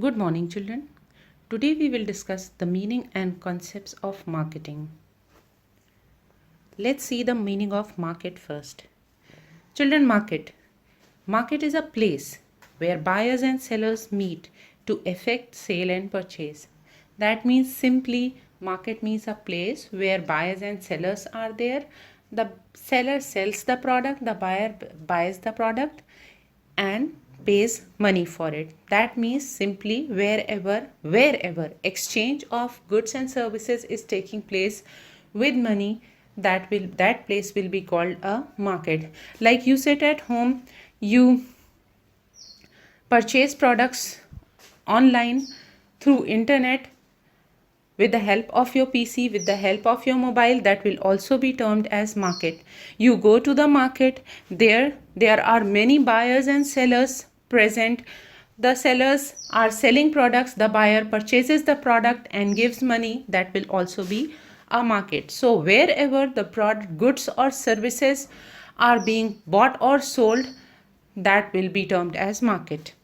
Good morning, children. Today we will discuss the meaning and concepts of marketing. Let's see the meaning of market first. Children, market. Market is a place where buyers and sellers meet to effect sale and purchase. That means simply market means a place where buyers and sellers are there. The seller sells the product, the buyer buys the product and pays money for it. That means simply wherever exchange of goods and services is taking place with money, that place will be called a market. Like you sit at home, you purchase products online through internet with the help of your PC, with the help of your mobile, that will also be termed as market. You go to the market, there are many buyers and sellers present. The sellers are selling products, the buyer purchases the product and gives money, that will also be a market. So wherever the product, goods or services are being bought or sold, that will be termed as market.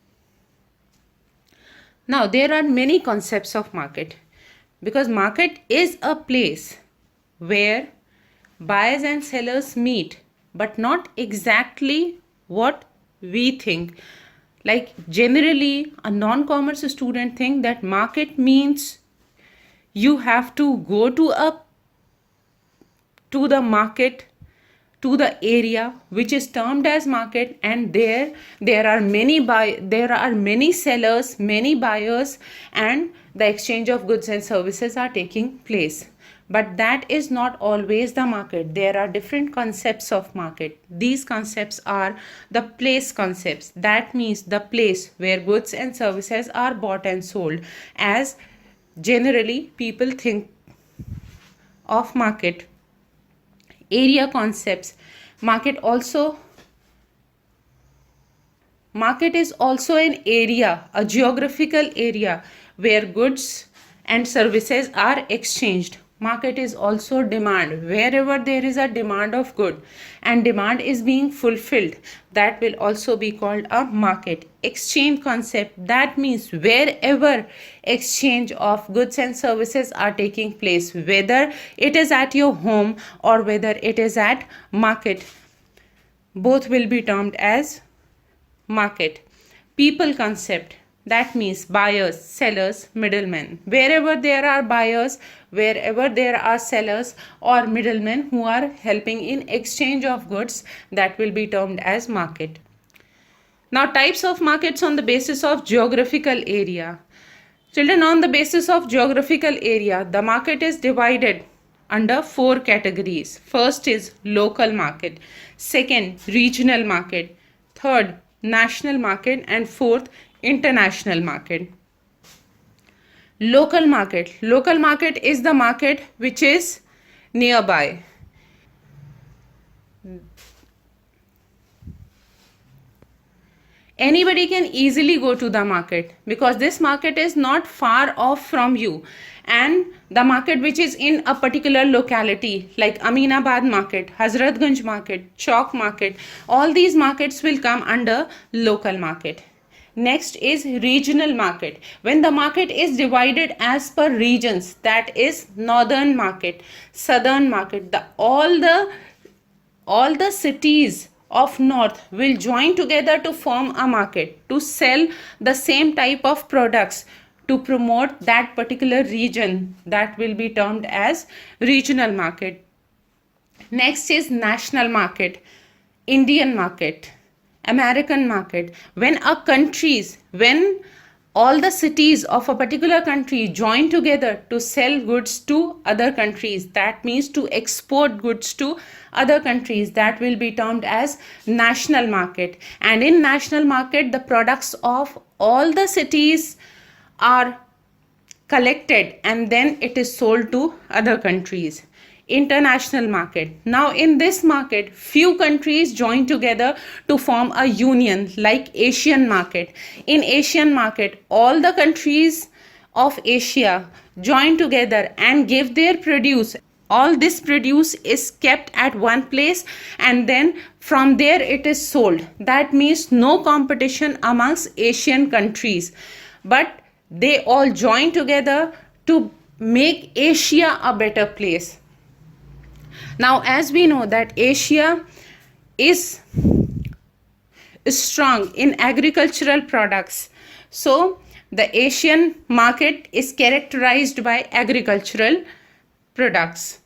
Now there are many concepts of market, because market is a place where buyers and sellers meet, but not exactly what we think. Like generally a non-commerce student think that market means you have to go to the market, to the area which is termed as market, and there are many sellers, many buyers, and the exchange of goods and services are taking place. But that is not always the market. There are different concepts of market. These concepts are the place concepts. That means the place where goods and services are bought and sold, as generally people think of market. Area concepts. Market is also an area, a geographical area where goods and services are exchanged. Market is also demand. Wherever there is a demand of good and demand is being fulfilled, that will also be called a market. Exchange concept, that means wherever exchange of goods and services are taking place, whether it is at your home or whether it is at market, both will be termed as market. People concept, that means buyers, sellers, middlemen. Wherever there are buyers, wherever there are sellers or middlemen who are helping in exchange of goods, that will be termed as market. Now, types of markets on the basis of geographical area. Children, on the basis of geographical area, the market is divided under 4 categories. First is local market, second regional market, third national market, and fourth international market. Local market. Local market is the market which is nearby. Anybody can easily go to the market because this market is not far off from you, and the market which is in a particular locality like Aminabad market, Hazratganj market, Chowk market, all these markets will come under local market. Next is regional market. When the market is divided as per regions, that is northern market, southern market, all the cities of north will join together to form a market to sell the same type of products to promote that particular region. That will be termed as regional market. Next is national market, Indian market, American market. When all the cities of a particular country join together to sell goods to other countries, that means to export goods to other countries, that will be termed as national market. And in national market, the products of all the cities are collected and then it is sold to other countries. International market. Now in this market, few countries join together to form a union like Asian market. In Asian market, all the countries of Asia join together and give their produce. All this produce is kept at one place and then from there it is sold. That means no competition amongst Asian countries. but they all join together to make Asia a better place. Now, as we know that Asia is strong in agricultural products, so the Asian market is characterized by agricultural products.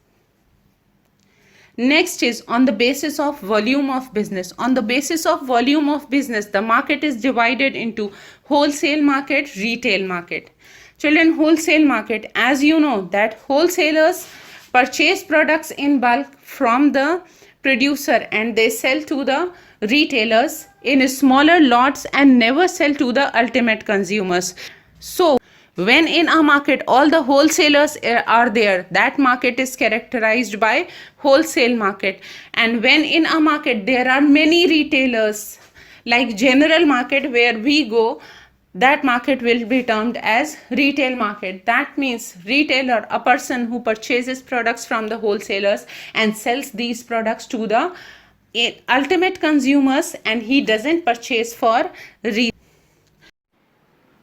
Next is on the basis of volume of business. On the basis of volume of business, the market is divided into wholesale market, retail market. Children, wholesale market, as you know that wholesalers purchase products in bulk from the producer and they sell to the retailers in smaller lots and never sell to the ultimate consumers. So when in a market all the wholesalers are there, that market is characterized by wholesale market. And when in a market there are many retailers, like general market where we go, that market will be termed as retail market. That means retailer, a person who purchases products from the wholesalers and sells these products to the ultimate consumers, and he doesn't purchase for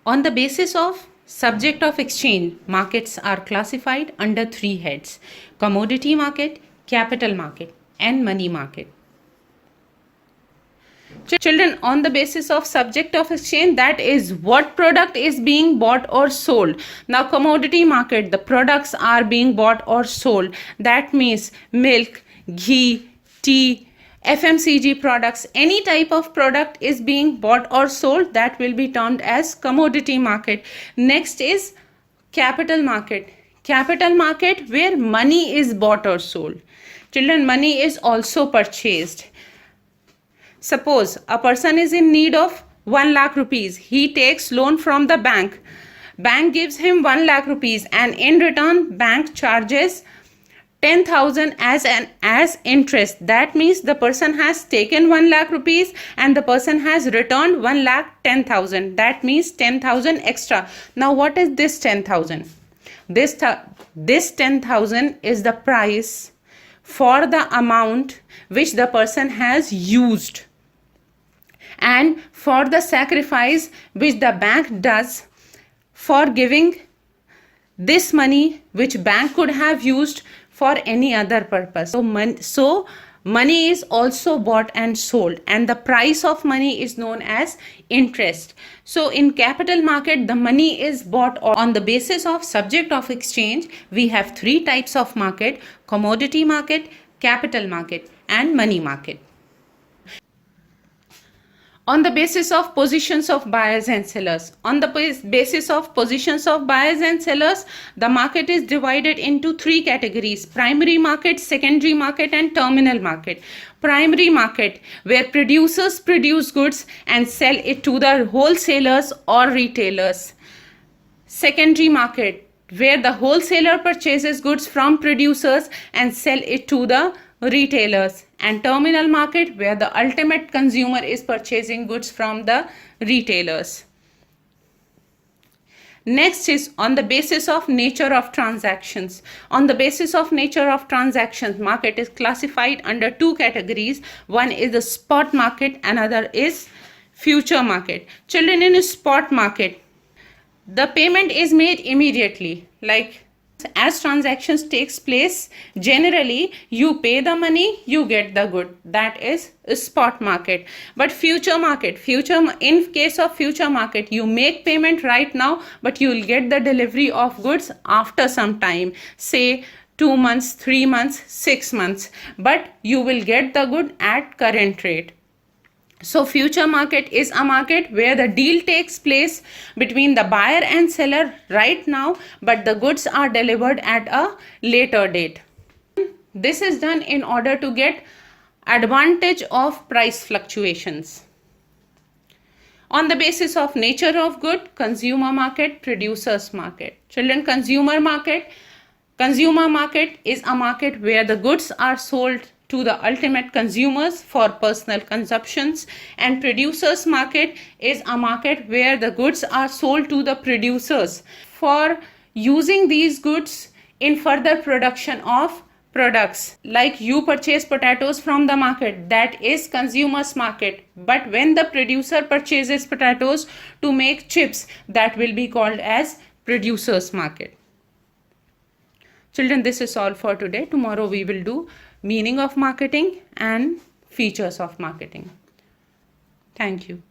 on the basis of subject of exchange, markets are classified under three heads: commodity market, capital market, and money market. Children, on the basis of subject of exchange, that is what product is being bought or sold. Now, commodity market, the products are being bought or sold. That means milk, ghee, tea, FMCG products, any type of product is being bought or sold, that will be termed as commodity market. Next is capital market. Capital market where money is bought or sold. Children, money is also purchased. Suppose a person is in need of 1 lakh rupees. He takes loan from the bank. Bank gives him 1 lakh rupees and in return bank charges 10,000 as interest. That means the person has taken 1 lakh rupees and the person has returned 1 lakh 10,000. That means 10,000 extra. Now what is this 10,000? This 10,000 is the price for the amount which the person has used and for the sacrifice which the bank does for giving this money which bank could have used for any other purpose. So money is also bought and sold, and the price of money is known as interest. So in capital market, the money is bought on the basis of subject of exchange. We have three types of market: commodity market, capital market, and money market. On the basis of positions of buyers and sellers. On the basis of positions of buyers and sellers, the market is divided into three categories: primary market, secondary market, and terminal market. Primary market, where producers produce goods and sell it to the wholesalers or retailers. Secondary market, where the wholesaler purchases goods from producers and sell it to the retailers. And terminal market, where the ultimate consumer is purchasing goods from the retailers. Next is on the basis of nature of transactions. On the basis of nature of transactions, market is classified under two categories. One is the spot market, another is future market. Children, in a spot market, the payment is made immediately. Like as transactions takes place, generally you pay the money, you get the good. That is a spot market. But future market, in case of future market, you make payment right now, but you will get the delivery of goods after some time, say 2 months, 3 months, 6 months, but you will get the good at current rate. So future market is a market where the deal takes place between the buyer and seller right now, but the goods are delivered at a later date. This is done in order to get advantage of price fluctuations. On the basis of nature of good, consumer market, producers market. Children, consumer market is a market where the goods are sold to the ultimate consumers for personal consumptions, and producers market is a market where the goods are sold to the producers for using these goods in further production of products. Like you purchase potatoes from the market, that is consumers market. But when the producer purchases potatoes to make chips, that will be called as producers market. Children, this is all for today. Tomorrow we will do meaning of marketing and features of marketing. Thank you.